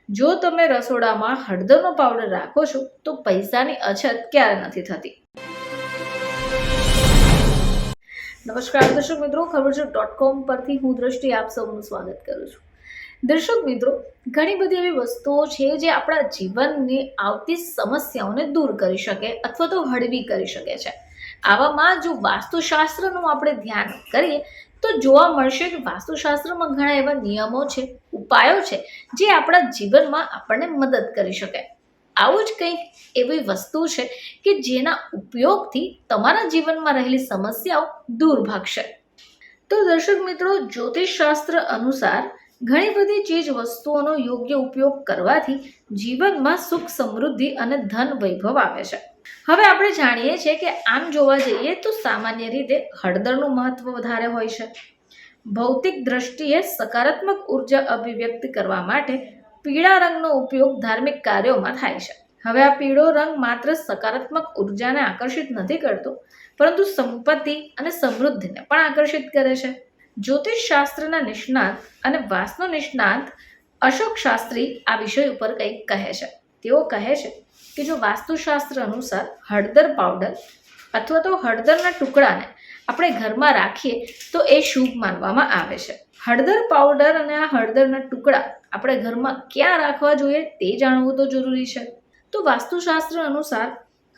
જો તમે રસોડામાં હળદરનો પાવડર રાખો છો તો પૈસાની અછત ક્યારે નથી થતી। નમસ્કાર દર્શક મિત્રો, ખબરજોત.com પરથી હું દ્રષ્ટિ આપ સૌનું સ્વાગત કરું છું। દર્શક મિત્રો, ઘણી બધી એવી વસ્તુઓ છે જે આપણા જીવનની આવતી સમસ્યાઓને દૂર કરી શકે અથવા તો હળવી કરી શકે છે। આવામાં જો વાસ્તુશાસ્ત્રનું આપણે ધ્યાન કરીએ તો જોવા મળશે કે વાસ્તુશાસ્ત્રમાં ઘણા એવા નિયમો છે, ઉપાયો છે જે આપણા જીવનમાં આપણને મદદ કરી શકે। આવું જ કંઈક એવી વસ્તુ છે કે જેના ઉપયોગથી તમારા જીવનમાં રહેલી સમસ્યાઓ દૂર ભાગશે। તો દર્શક મિત્રો, જ્યોતિષશાસ્ત્ર અનુસાર ઘણી બધી ચીજ વસ્તુઓનો યોગ્ય ઉપયોગ કરવાથી જીવનમાં સુખ, સમૃદ્ધિ અને ધન વૈભવ આવે છે। હવે આપણે જાણીએ છીએ કે આમ જોવા જઈએ તો સામાન્ય રીતે હળદરનું મહત્વ વધારે હોય છે। ભૌતિક દ્રષ્ટિએ સકારાત્મક ઉર્જા અભિવ્યક્ત કરવા માટે પીળા રંગનો ઉપયોગ ધાર્મિક કાર્યોમાં થાય છે। હવે આ પીળો રંગ માત્ર સકારાત્મક ઉર્જાને આકર્ષિત નથી કરતો, પરંતુ સંપત્તિ અને સમૃદ્ધિને પણ આકર્ષિત કરે છે। જ્યોતિષશાસ્ત્રના નિષ્ણાત અને વાસ્તુ નિષ્ણાત અશોક શાસ્ત્રી આ વિષય ઉપર કંઈક કહે છે। તેઓ કહે છે કે જો વાસ્તુશાસ્ત્ર અનુસાર હળદર પાવડર અથવા તો હળદરના ટુકડાને આપણે ઘરમાં રાખીએ તો એ શુભ માનવામાં આવે છે। હળદર પાવડર અને આ હળદરના ટુકડા આપણે ઘરમાં ક્યાં રાખવા જોઈએ તે જાણવું તો જરૂરી છે। તો વાસ્તુશાસ્ત્ર અનુસાર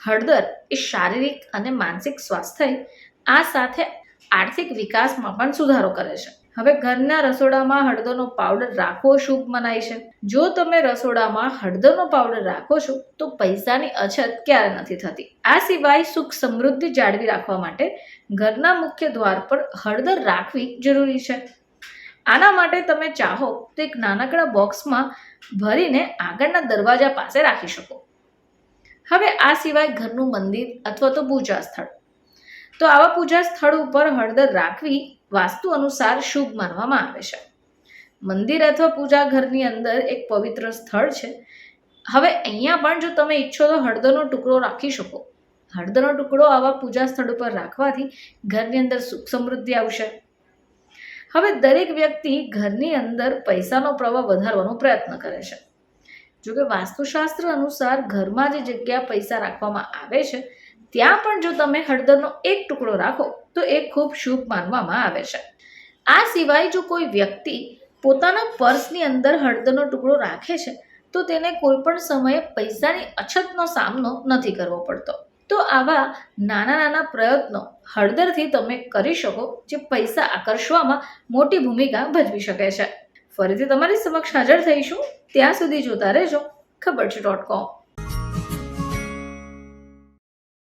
હળદર એ શારીરિક અને માનસિક સ્વાસ્થ્ય, આ સાથે આર્થિક વિકાસમાં પણ સુધારો કરે છે। હવે ઘરના રસોડામાં હળદરનો પાવડર રાખવો શુભ મનાય છે। જો તમે રસોડામાં હળદરનો પાવડર રાખો છો તો પૈસાની અછત ક્યારે નથી થતી। આ સિવાય સુખ, સમૃદ્ધિ જાળવી રાખવા માટે ઘરના મુખ્ય દ્વાર પર હળદર રાખવી જરૂરી છે। આના માટે તમે ચાહો તો એક નાનકડા બોક્સમાં ભરીને આગળના દરવાજા પાસે રાખી શકો। હવે આ સિવાય ઘરનું મંદિર અથવા તો પૂજા સ્થળ, તો આવા પૂજા સ્થળ ઉપર હળદર રાખવી વાસ્તુ અનુસાર શુભ માનવામાં આવે છે। મંદિર અથવા પૂજા ઘરની અંદર એક પવિત્ર સ્થળ છે। હવે અહીંયા પણ જો તમે ઈચ્છો તો હળદરનો ટુકડો રાખી શકો। હળદરનો ટુકડો આવા પૂજા સ્થળ ઉપર રાખવાથી ઘરની અંદર સુખ, સમૃદ્ધિ આવશે। હવે દરેક વ્યક્તિ ઘરની અંદર પૈસાનો પ્રવાહ વધારવાનો પ્રયત્ન કરે છે। જોકે વાસ્તુશાસ્ત્ર અનુસાર ઘરમાં જે જગ્યા પૈસા રાખવામાં આવે છે ત્યાં પણ જો તમે હળદરનો એક ટુકડો રાખો તો એ ખૂબ શુભ માનવામાં આવે છે। આ સિવાય જો કોઈ વ્યક્તિ પોતાના પર્સની અંદર હળદરનો ટુકડો રાખે છે તો તેને કોઈ પણ સમયે પૈસાની અછતનો સામનો નથી કરવો પડતો। તો આવા નાના નાના પ્રયત્નો હળદરથી તમે કરી શકો જે પૈસા આકર્ષવામાં મોટી ભૂમિકા ભજવી શકે છે। ફરીથી તમારી સમક્ષ હાજર થઈશું, ત્યાં સુધી જોતા રહેજો ખબરજોત.com।